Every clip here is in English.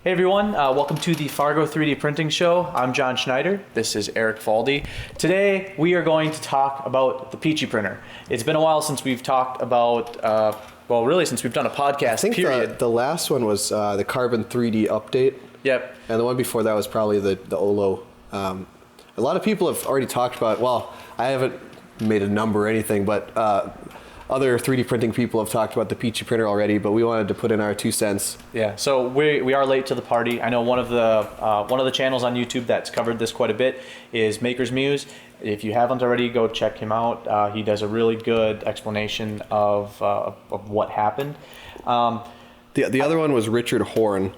Hey everyone, welcome to the Fargo 3D Printing Show. I'm John Schneider. This is Eric Faldy. Today we are going to talk about the Peachy Printer. It's been a while since we've talked about, well really since we've done a podcast, I think period. The last one was the Carbon 3D update. Yep. And the one before that was probably the Olo. A lot of people have already talked about, well, I haven't made a number or anything, but other 3D printing people have talked about the Peachy Printer already, but we wanted to put in our 2 cents. Yeah, so we are late to the party. I know one of the channels on YouTube that's covered this quite a bit is Maker's Muse. If you haven't already, go check him out. He does a really good explanation of what happened. The other one was Richard Horn.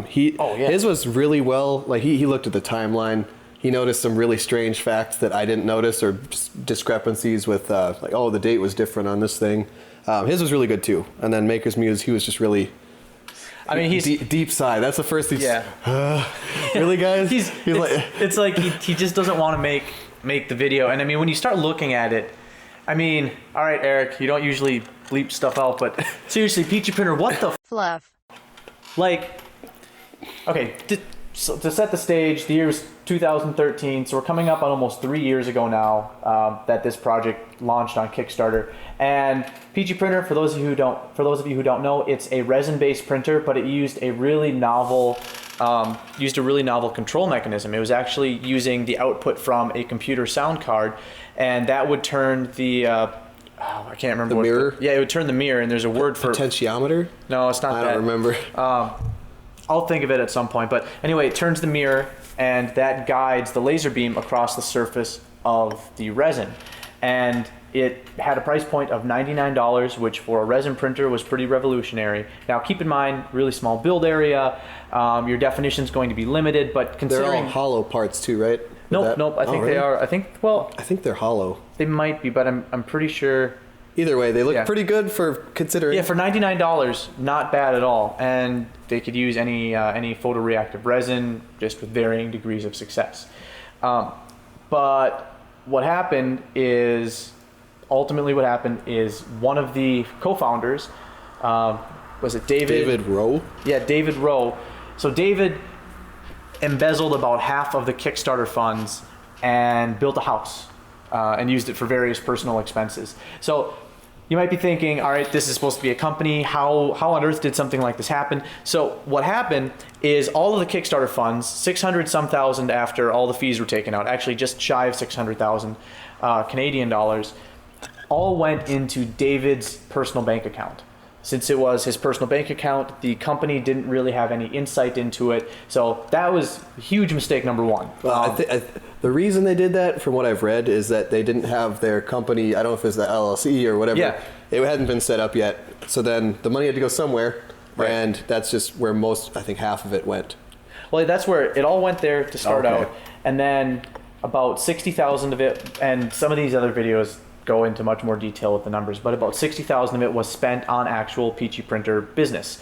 His was really well, like he looked at the timeline. He noticed some really strange facts that I didn't notice, or just discrepancies with like, oh, the date was different on this thing. His was really good too. And then Maker's Muse, he was just really, I mean, he's deep sigh. That's the first he's, really guys? It's like he just doesn't want to make the video. And I mean, when you start looking at it, I mean, all right, Eric, you don't usually bleep stuff out, but seriously, Peachy Printer, what the fluff? Like, okay, so to set the stage, the year was 2013, so we're coming up on almost 3 years ago now that this project launched on Kickstarter. And Peachy Printer, for those of you who don't know, it's a resin-based printer, but it used a really novel control mechanism. It was actually using the output from a computer sound card, and that would turn the I can't remember the mirror. Yeah, it would turn the mirror, and there's a word for potentiometer. No, it's not that. I don't remember. I'll think of it at some point, but anyway, it turns the mirror, and that guides the laser beam across the surface of the resin. And it had a price point of $99, which for a resin printer was pretty revolutionary. Now keep in mind, really small build area, your definition is going to be limited, but considering... They're all hollow parts too, right? Nope, I think really? they are. I think they're hollow. They might be, but I'm pretty sure... Either way, they look pretty good for considering. Yeah, for $99, not bad at all. And they could use any photoreactive resin, just with varying degrees of success. But ultimately what happened is one of the co-founders, was it David? David Rowe? Yeah, David Rowe. So David embezzled about half of the Kickstarter funds and built a house and used it for various personal expenses. So you might be thinking, all right, this is supposed to be a company. How on earth did something like this happen? So what happened is all of the Kickstarter funds, 600 some thousand after all the fees were taken out, actually just shy of 600,000 Canadian dollars, all went into David's personal bank account. Since it was his personal bank account, the company didn't really have any insight into it. So that was a huge mistake, number one. Well, the reason they did that, from what I've read, is that they didn't have their company, I don't know if it's the LLC or whatever, it hadn't been set up yet. So then the money had to go somewhere, and that's just where I think half of it went. Well, that's where it all went there to start out. And then about 60,000 of it, and some of these other videos go into much more detail with the numbers, but about 60,000 of it was spent on actual Peachy Printer business.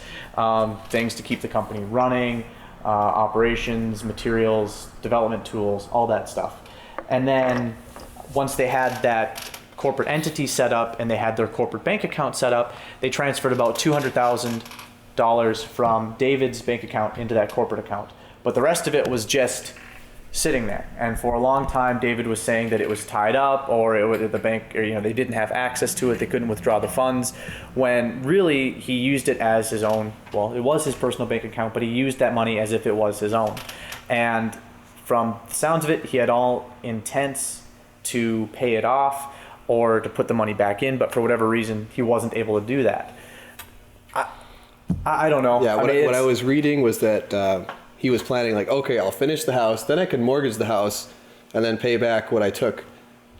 Things to keep the company running, operations, materials, development tools, all that stuff. And then once they had that corporate entity set up and they had their corporate bank account set up, they transferred about $200,000 from David's bank account into that corporate account. But the rest of it was just sitting there, and for a long time David was saying that it was tied up, or the bank, or they didn't have access to it, they couldn't withdraw the funds, when really he used it as his own. Well, it was his personal bank account, but he used that money as if it was his own. And from the sounds of it, he had all intents to pay it off or to put the money back in, but for whatever reason he wasn't able to do that. I don't know. Yeah, what I was reading was that he was planning, like, okay, I'll finish the house, then I can mortgage the house, and then pay back what I took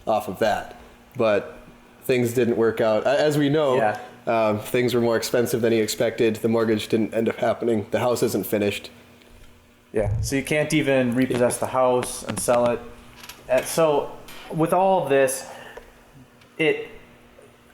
off of that. But things didn't work out. As we know, things were more expensive than he expected. The mortgage didn't end up happening. The house isn't finished. Yeah, so you can't even repossess the house and sell it. So with all of this, it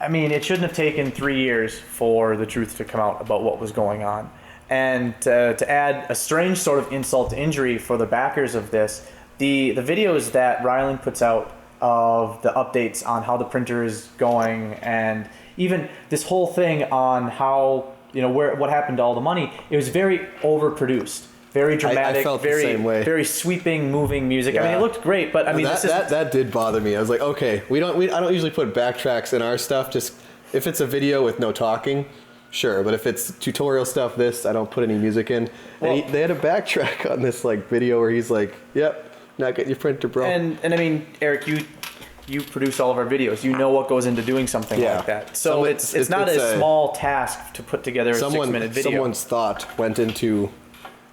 shouldn't have taken 3 years for the truth to come out about what was going on. And to add a strange sort of insult to injury for the backers of this, the videos that Rylan puts out of the updates on how the printer is going, and even this whole thing on how what happened to all the money? It was very overproduced, very dramatic, I felt very, the same way. very sweeping, moving music. Yeah. I mean, it looked great, but I mean, that did bother me. I was like, okay, I don't usually put backtracks in our stuff. Just if it's a video with no talking, sure. But if it's tutorial stuff, I don't put any music in. Well, and they had a backtrack on this like video where he's like, "Yep, not getting your printer, bro." And I mean, Eric, you produce all of our videos. You know what goes into doing something like that. So it's not a small task to put together a 6-minute video. Someone's thought went into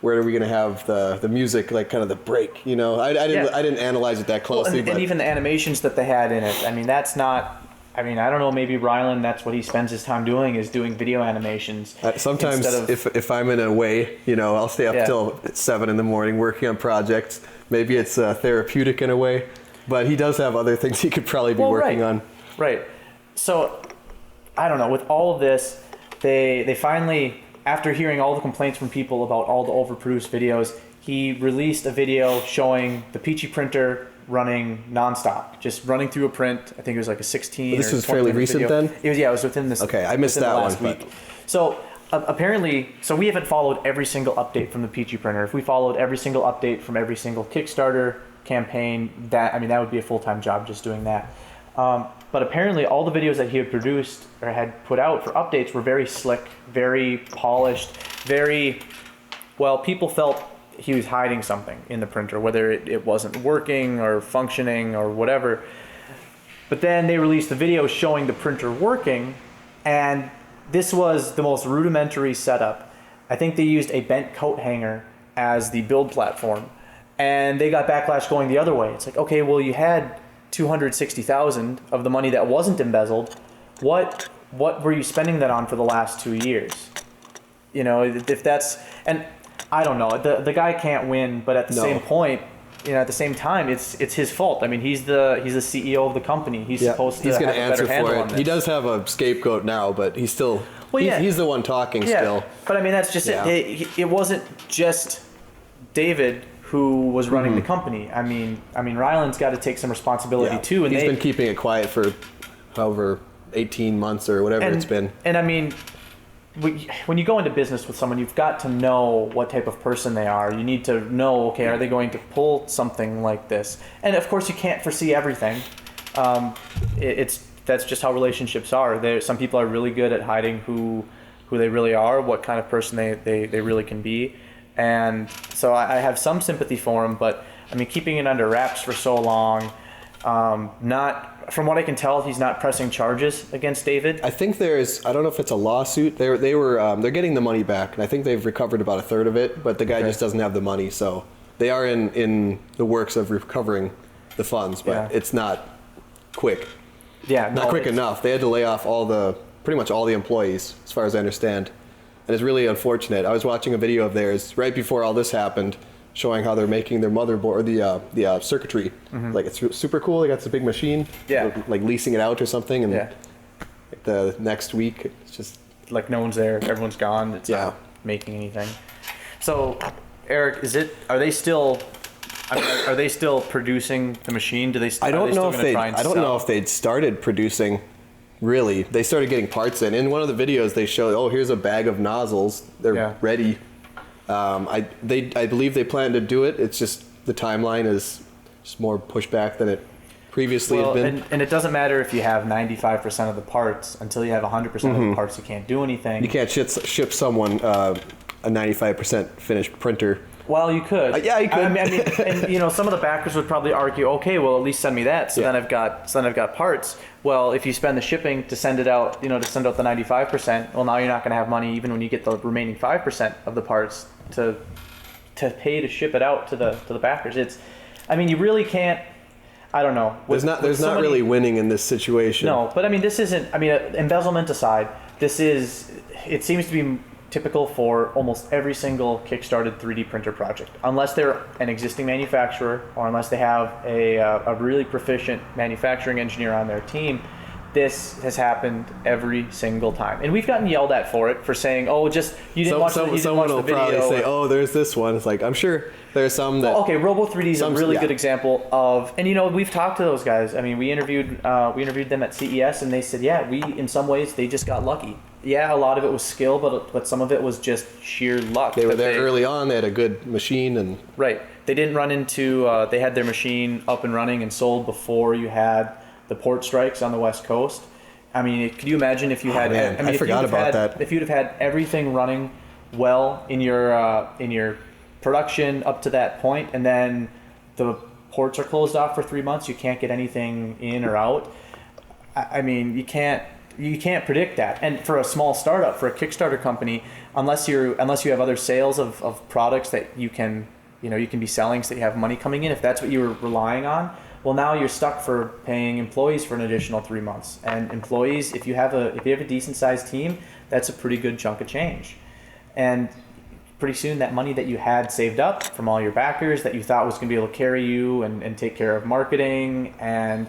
where are we going to have the music, like kind of the break. I didn't analyze it that closely. And even the animations that they had in it. I mean, that's not. I mean, I don't know. Maybe Rylan, that's what he spends his time doing, is doing video animations. Sometimes, if I'm in a way, I'll stay up till 7 in the morning working on projects. Maybe it's therapeutic in a way, but he does have other things he could probably be working on. Right. So, I don't know. With all of this, they finally, after hearing all the complaints from people about all the overproduced videos, he released a video showing the Peachy Printer running nonstop, just running through a print. I think it was like a 16. This was fairly recent video. then? It was within this. Okay, I missed that last one. week. So apparently, we haven't followed every single update from the Peachy Printer. If we followed every single update from every single Kickstarter campaign, that would be a full-time job just doing that. But apparently, all the videos that he had produced or had put out for updates were very slick, very polished, people felt he was hiding something in the printer, whether it wasn't working or functioning or whatever. But then they released the video showing the printer working, and this was the most rudimentary setup. I think they used a bent coat hanger as the build platform, and they got backlash going the other way. It's like, okay, well, you had $260,000 of the money that wasn't embezzled. What were you spending that on for the last 2 years? If that's, and I don't know. The guy can't win, but at the same point, at the same time, it's his fault. I mean, he's the CEO of the company. He's supposed to have a better handle on this. He does have a scapegoat now, but he's still he's the one talking still. But I mean, that's just it. It wasn't just David who was running the company. I mean, Rylan's got to take some responsibility too. And he's been keeping it quiet for however 18 months or whatever it's been. And I mean, when you go into business with someone, you've got to know what type of person they are. You need to know, okay, are they going to pull something like this? And of course, you can't foresee everything. That's just how relationships are. Some people are really good at hiding who they really are, what kind of person they really can be. And so I have some sympathy for him, but I mean, keeping it under wraps for so long, from what I can tell, he's not pressing charges against David. I think I don't know if it's a lawsuit. They're getting the money back, and I think they've recovered about a third of it, but the guy just doesn't have the money, so they are in the works of recovering the funds, but it's not quick. Yeah, not quick enough. They had to lay off pretty much all the employees, as far as I understand, and it's really unfortunate. I was watching a video of theirs right before all this happened, showing how they're making their motherboard, the circuitry. Like, it's super cool. They got this big machine. Yeah. Like leasing it out or something, and the next week it's just like no one's there. Everyone's gone. It's not making anything. So, Eric, are they still producing the machine? I don't know if they'd started producing. Really, they started getting parts in. In one of the videos, they showed, here's a bag of nozzles. They're ready. I believe they plan to do it. It's just the timeline is just more pushback than it previously had been. And it doesn't matter if you have 95% of the parts. Until you have 100% of the parts, you can't do anything. You can't ship someone a 95% finished printer. Well, you could. Yeah, you could. I mean, and some of the backers would probably argue, okay, well, at least send me that. So then I've got parts. Well, if you spend the shipping to send it out, to send out the 95%, well, now you're not going to have money even when you get the remaining 5% of the parts to pay to ship it out to the backers. You really can't. I don't know. There's not really winning in this situation. No, but I mean, this isn't. I mean, embezzlement aside, it seems to be typical for almost every single Kickstarted 3D printer project, unless they're an existing manufacturer or unless they have a really proficient manufacturing engineer on their team. This has happened every single time, and we've gotten yelled at for it for saying, "Oh, just you didn't watch the video." Someone will probably say, "Oh, there's this one." It's like, I'm sure there's some that. Well, okay, Robo 3D is a really good example of, and we've talked to those guys. I mean, we interviewed them at CES, and they said, "Yeah, in some ways they just got lucky." yeah, a lot of it was skill, but some of it was just sheer luck. They were there early on. They had a good machine, and right. They didn't run into. They had their machine up and running and sold before you had the port strikes on the West Coast. I mean, could you imagine if you had? Man, I mean, I forgot about that. If you'd have had everything running well in your production up to that point, and then the ports are closed off for 3 months, you can't get anything in or out. I mean, you can't predict that. And for a small startup, for a Kickstarter company, unless you have other sales of products that you can be selling so that you have money coming in, if that's what you were relying on, well, now you're stuck for paying employees for an additional 3 months. And employees, if you have a decent sized team, that's a pretty good chunk of change. And pretty soon that money that you had saved up from all your backers that you thought was going to be able to carry you and take care of marketing and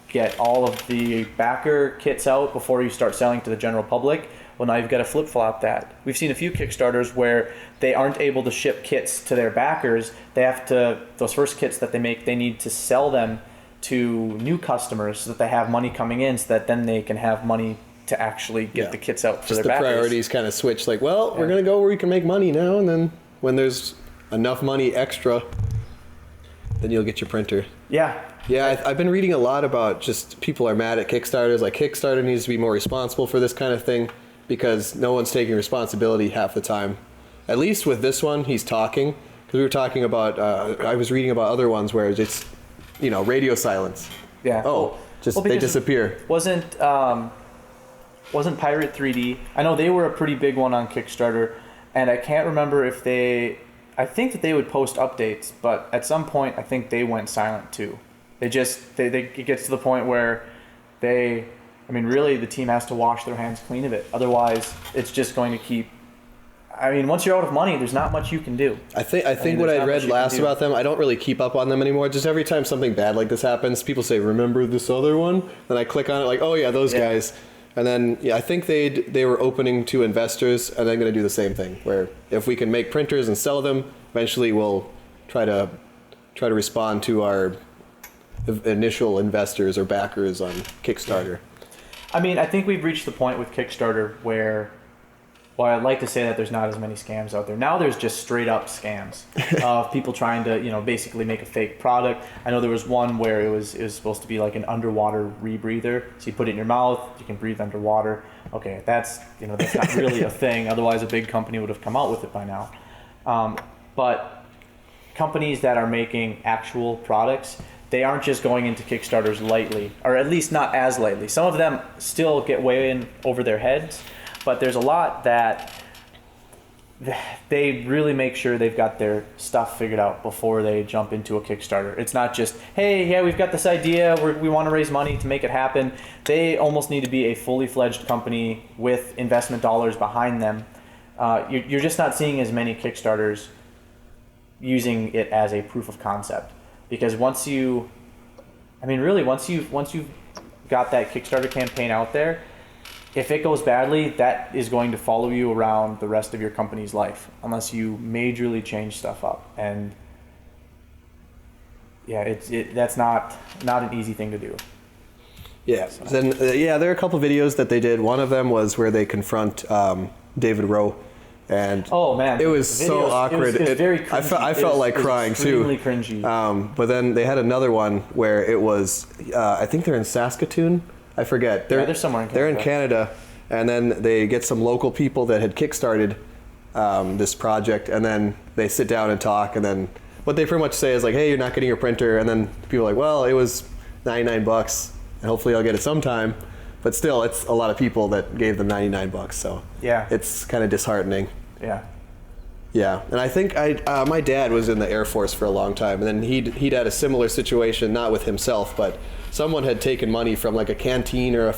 get all of the backer kits out before you start selling to the general public, well, now you've got to flip-flop that. We've seen a few Kickstarters where they aren't able to ship kits to their backers. They have to, those first kits that they make, they need to sell them to new customers so that they have money coming in, so that then they can have money to actually get the kits out for their backers. Just the priorities kind of switch, like, well, we're going to go where we can make money now, and then when there's enough money extra, then you'll get your printer. Yeah. Yeah, I've been reading a lot about just people are mad at Kickstarters. Like, Kickstarter needs to be more responsible for this kind of thing because no one's taking responsibility half the time. At least with this one, he's talking. Because we were talking about, I was reading about other ones where it's, radio silence. Yeah. They disappear. Wasn't Pirate 3D? I know they were a pretty big one on Kickstarter, and I can't remember if I think that they would post updates, but at some point I think they went silent too. It gets to the point where really the team has to wash their hands clean of it. Otherwise, it's just going to keep. I mean, once you're out of money, there's not much you can do. I think what I read last about them, I don't really keep up on them anymore. Just every time something bad like this happens, people say, "Remember this other one?" Then I click on it, like, "Oh yeah, those guys." And then, I think they were opening to investors, and they're going to do the same thing. Where if we can make printers and sell them, eventually we'll try to respond to our initial investors or backers on Kickstarter. I mean, I think we've reached the point with Kickstarter where, well, I'd like to say that there's not as many scams out there. Now there's just straight up scams of people trying to, basically make a fake product. I know there was one where it was supposed to be like an underwater rebreather. So you put it in your mouth, you can breathe underwater. Okay, that's not really a thing. Otherwise, a big company would have come out with it by now. But companies that are making actual products, they aren't just going into Kickstarters lightly, or at least not as lightly. Some of them still get way in over their heads, but there's a lot that they really make sure they've got their stuff figured out before they jump into a Kickstarter. It's not just, hey, yeah, we've got this idea, we want to raise money to make it happen. They almost need to be a fully fledged company with investment dollars behind them. You're just not seeing as many Kickstarters using it as a proof of concept. Because once you've got that Kickstarter campaign out there, if it goes badly, that is going to follow you around the rest of your company's life, unless you majorly change stuff up. And yeah, that's not an easy thing to do. Yeah. So. Then there are a couple videos that they did. One of them was where they confront David Boe. And oh man, it was so awkward. It was very cringy. I felt like crying too. Extremely cringy. But then they had another one where it was. I think they're in Saskatoon. I forget. They're somewhere in Canada. They're in Canada, and then they get some local people that had kickstarted this project, and then they sit down and talk, and then what they pretty much say is like, "Hey, you're not getting your printer," and then people are like, "Well, it was $99, and hopefully I'll get it sometime." But still, it's a lot of people that gave them $99, so yeah, it's kind of disheartening. Yeah. Yeah, and I think my dad was in the Air Force for a long time, and then he'd had a similar situation, not with himself, but someone had taken money from like a canteen or a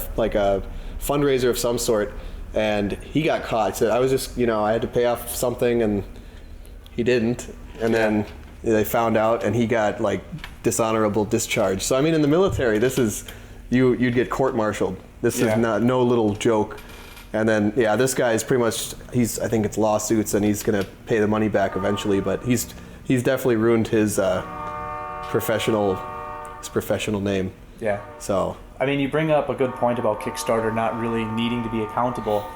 fundraiser of some sort, and he got caught. So I was just, I had to pay off something, and he didn't, and then they found out, and he got like dishonorable discharge. So I mean, in the military, this is you'd get court-martialed. This is no little joke. And then, this guy is pretty much, I think it's lawsuits, and he's going to pay the money back eventually, but he's definitely ruined his professional name. Yeah. So. I mean, you bring up a good point about Kickstarter not really needing to be accountable.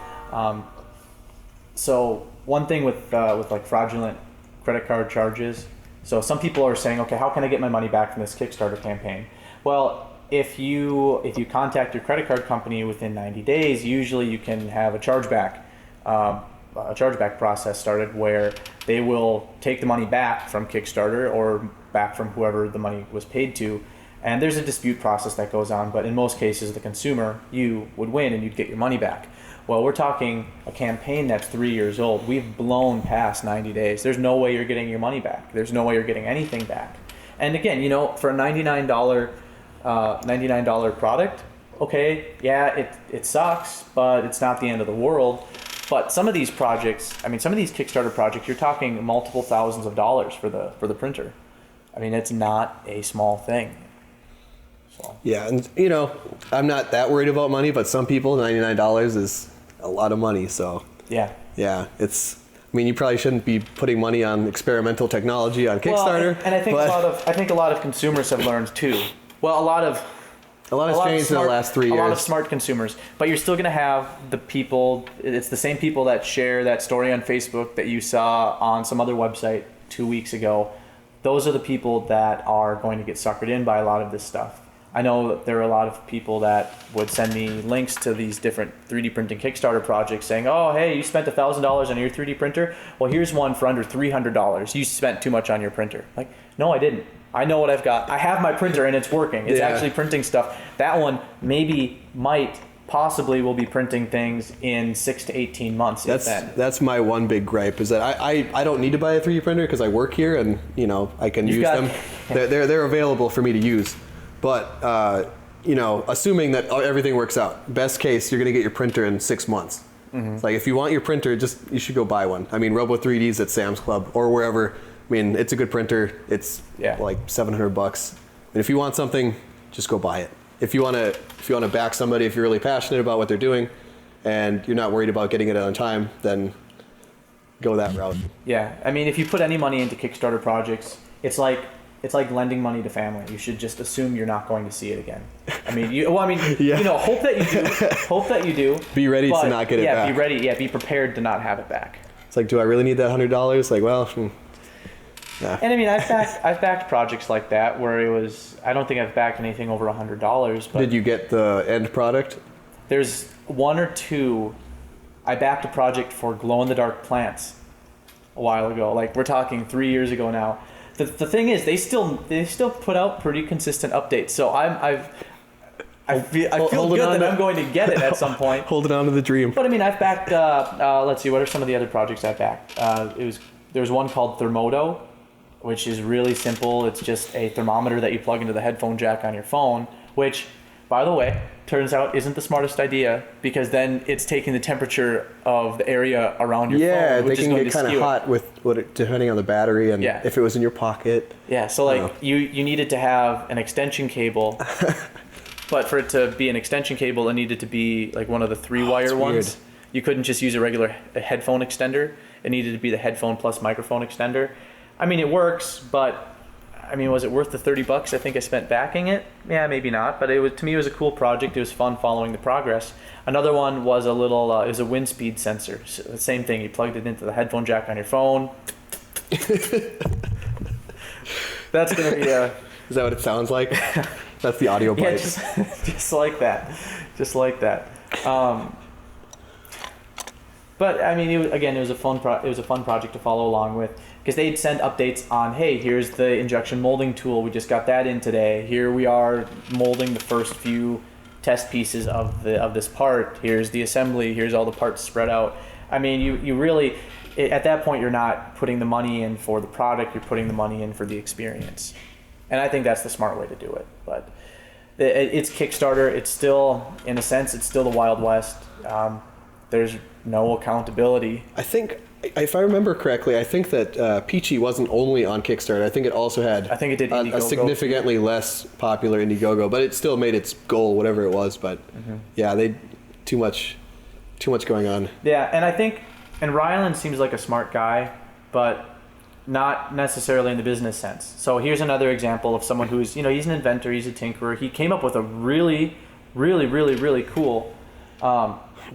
So one thing with like fraudulent credit card charges. So some people are saying, okay, how can I get my money back from this Kickstarter campaign? Well, if you contact your credit card company within 90 days, usually you can have a chargeback process started where they will take the money back from Kickstarter or back from whoever the money was paid to. And there's a dispute process that goes on, but in most cases, the consumer, you would win and you'd get your money back. Well, we're talking a campaign that's 3 years old. We've blown past 90 days. There's no way you're getting your money back. There's no way you're getting anything back. And again, for a $99 product, okay, yeah, it sucks, but it's not the end of the world. But some of these projects, some of these Kickstarter projects, you're talking multiple thousands of dollars for the printer. It's not a small thing. So. Yeah, and I'm not that worried about money, but some people, $99 is a lot of money. So yeah, it's. You probably shouldn't be putting money on experimental technology on Kickstarter. Well, and I think a lot of consumers have learned too. Well, a lot has changed in the last 3 years. A lot of smart consumers, but you're still going to have the people. It's the same people that share that story on Facebook that you saw on some other website 2 weeks ago. Those are the people that are going to get suckered in by a lot of this stuff. I know that there are a lot of people that would send me links to these different 3D printing Kickstarter projects saying, oh, hey, you spent $1,000 on your 3D printer? Well, here's one for under $300. You spent too much on your printer. Like, no, I didn't. I know what I've got. I have my printer and it's working. It's actually printing stuff. That one possibly will be printing things in 6 to 18 months. That's my one big gripe is that I don't need to buy a 3D printer because I work here and I can use them. They're available for me to use. But assuming that everything works out, best case you're gonna get your printer in 6 months. Mm-hmm. It's like if you want your printer, you should go buy one. Robo 3Ds at Sam's Club or wherever. It's a good printer. It's like $700. And if you want something, just go buy it. If you want to back somebody, if you're really passionate about what they're doing, and you're not worried about getting it on time, then go that route. Yeah, if you put any money into Kickstarter projects, it's like lending money to family. You should just assume you're not going to see it again. Hope that you do. Hope that you do. Be ready to not get it back. Yeah, be ready. Yeah, be prepared to not have it back. It's like, do I really need that $100? Like, well. Yeah. And I've backed projects like that where it was. I don't think I've backed anything over $100. But did you get the end product? There's one or two. I backed a project for glow-in-the-dark plants a while ago. Like we're talking 3 years ago now. The thing is, they still put out pretty consistent updates. So I feel good that I'm going to get it at some point. Holding on to the dream. But I've backed. Let's see, what are some of the other projects I've backed? There was one called Thermodo, which is really simple. It's just a thermometer that you plug into the headphone jack on your phone, which, by the way, turns out isn't the smartest idea because then it's taking the temperature of the area around your phone, which is going to skew it. Yeah, they can get kind of hot depending on the battery and if it was in your pocket. Yeah, so you needed to have an extension cable, but for it to be an extension cable, it needed to be like one of the 3-wire ones. Weird. You couldn't just use a headphone extender. It needed to be the headphone plus microphone extender. It works, but was it worth the $30 I think I spent backing it? Yeah, maybe not, but to me it was a cool project. It was fun following the progress. Another one was it was a wind speed sensor. So the same thing, you plugged it into the headphone jack on your phone. That's going to be a... Is that what it sounds like? That's the audio bite. Yeah, just like that. Just like that. But it was a fun project to follow along with because they'd send updates on, hey, here's the injection molding tool. We just got that in today. Here we are molding the first few test pieces of this part. Here's the assembly. Here's all the parts spread out. You really, at that point, you're not putting the money in for the product. You're putting the money in for the experience. And I think that's the smart way to do it. But it's Kickstarter. It's still, in a sense, it's still the Wild West. There's no accountability. I think, if I remember correctly, I think that Peachy wasn't only on Kickstarter. I think it also had a significantly less popular Indiegogo, but it still made its goal, whatever it was. But they too much going on. Yeah, and I think, and Rylan seems like a smart guy, but not necessarily in the business sense. So here's another example of someone who's, he's an inventor, he's a tinkerer. He came up with a really, really, really, really cool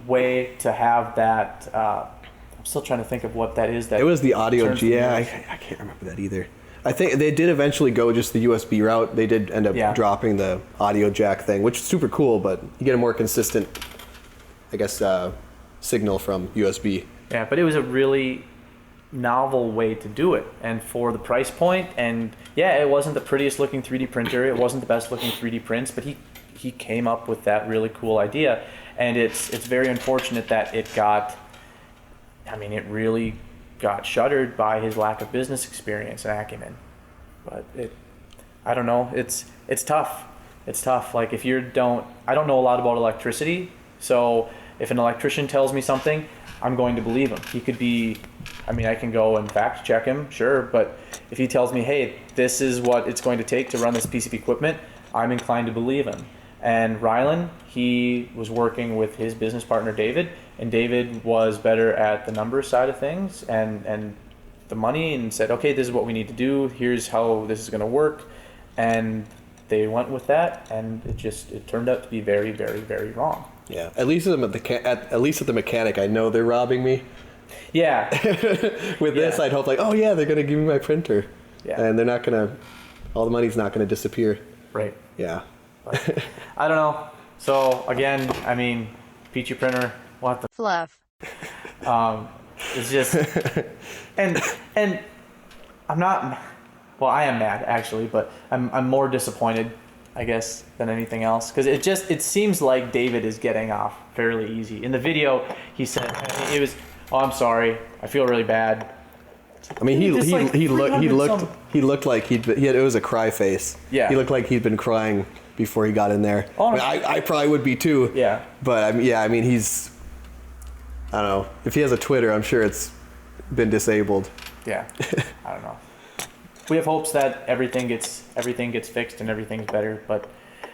way to have that. I'm still trying to think of what that is. That it was the audio. Yeah, I I can't remember that either. I think they did eventually go just the USB route. They did end up dropping the audio jack thing, which is super cool, but you get a more consistent, I guess, signal from USB. Yeah, but it was a really novel way to do it, and for the price point, and it wasn't the prettiest looking 3D printer, it wasn't the best looking 3D prints, but he came up with that really cool idea, and it's very unfortunate that it really got shuttered by his lack of business experience and acumen. But I don't know, it's tough. It's tough. Like I don't know a lot about electricity, so if an electrician tells me something, I'm going to believe him. He could be, I can go and fact check him, sure, but if he tells me, hey, this is what it's going to take to run this piece of equipment, I'm inclined to believe him. And Rylan, he was working with his business partner, David, and David was better at the numbers side of things and the money, and said, okay, this is what we need to do, here's how this is going to work, and they went with that, and it turned out to be very, very, very wrong. Yeah, at least at the mechanic, I know they're robbing me. Yeah. With this, I'd hope like, oh yeah, they're gonna give me my printer. Yeah. And they're not gonna, all the money's not gonna disappear. Right. Yeah. But, I don't know. So again, Peachy Printer, what the fluff. It's just, and I'm not. Well, I am mad actually, but I'm more disappointed, I guess, than anything else, because it seems like David is getting off fairly easy. In the video, he said it was, oh, I'm sorry, I feel really bad. He looked like it was a cry face. Yeah. He looked like he'd been crying before he got in there. Oh, I probably would be too. Yeah. But he's, I don't know, if he has a Twitter, I'm sure it's been disabled. Yeah. I don't know. We have hopes that everything gets fixed and everything's better, but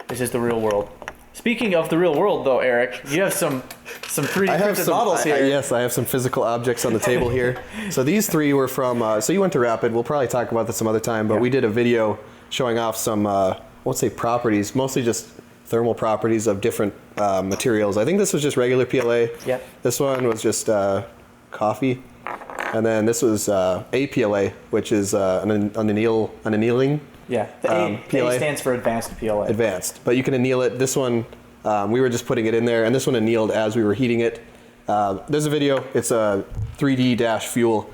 this is the real world. Speaking of the real world, though, Eric, you have some 3D printed models here. Yes, I have some physical objects on the table here. So these three were from. So you went to Rapid. We'll probably talk about this some other time, but we did a video showing off some, I won't say properties, mostly just thermal properties of different materials. I think this was just regular PLA. Yeah. This one was just coffee. And then this was APLA, which is an annealing. Yeah, the A stands for Advanced PLA. Advanced, but you can anneal it. This one, we were just putting it in there, and this one annealed as we were heating it. There's a video. It's a 3D-Fuel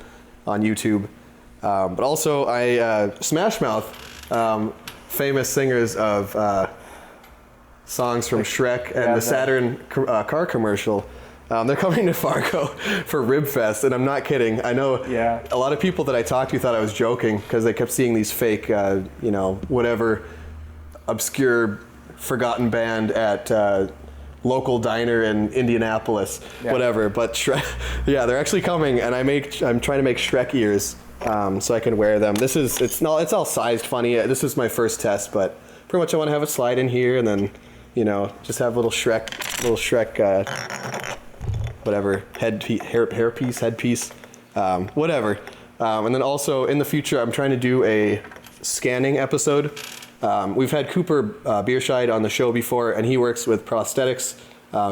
on YouTube. But also, Smash Mouth, famous singers of songs from Shrek and the Saturn car commercial. They're coming to Fargo for Rib Fest, and I'm not kidding. I know a lot of people that I talked to thought I was joking because they kept seeing these fake, whatever obscure, forgotten band at local diner in Indianapolis, whatever. But they're actually coming, and I'm trying to make Shrek ears so I can wear them. It's all sized funny. This is my first test, but pretty much I want to have a slide in here, and then just have little Shrek. Whatever, headpiece, whatever. And then also in the future, I'm trying to do a scanning episode. We've had Cooper Beerscheid on the show before, and he works with prosthetics.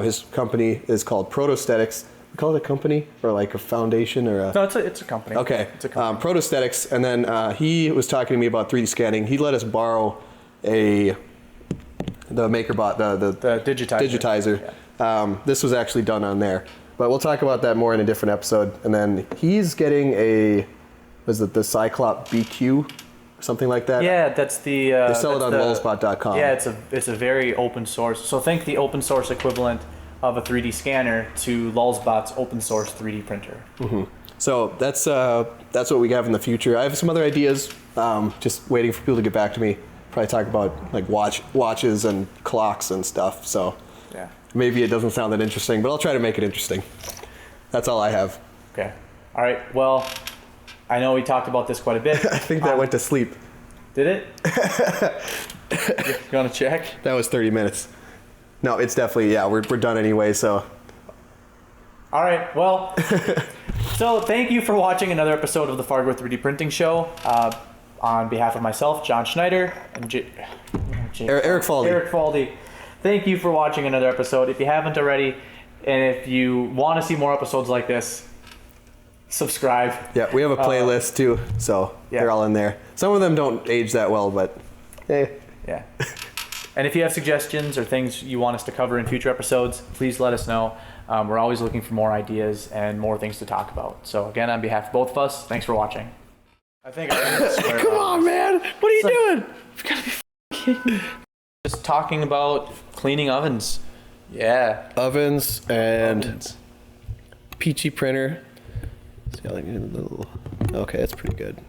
His company is called Protosthetics. You call it a company or like a foundation or a... No, it's a company. Okay, it's a company. Protosthetics, and then he was talking to me about 3D scanning. He let us borrow the MakerBot, the digitizer. Yeah. This was actually done on there, but we'll talk about that more in a different episode. And then he's getting the Cyclops BQ, something like that? Yeah, that's the. They sell it on lulzbot.com. Yeah, it's a very open source. So think the open source equivalent of a 3D scanner to lulzbot's open source 3D printer. Mm-hmm. So that's what we have in the future. I have some other ideas, just waiting for people to get back to me. Probably talk about like watches and clocks and stuff. So. Yeah. Maybe it doesn't sound that interesting, but I'll try to make it interesting. That's all I have. Okay. All right. Well, I know we talked about this quite a bit. I think that went to sleep. Did it? You want to check? That was 30 minutes. No, it's definitely, we're done anyway, so. All right. Well, so thank you for watching another episode of the Fargo 3D Printing Show. On behalf of myself, John Schneider, and Eric Faldy. Thank you for watching another episode. If you haven't already, And if you want to see more episodes like this, subscribe. Yeah, we have a playlist too, so they're all in there. Some of them don't age that well, but hey. Yeah. And if you have suggestions or things you want us to cover in future episodes, please let us know. We're always looking for more ideas and more things to talk about. So again, on behalf of both of us, thanks for watching. I think I swear. Come on, man! What are you doing? You've got to be kidding. Just talking about cleaning ovens. Yeah. Ovens and Peachy Printer. It's got like a little. Okay, that's pretty good.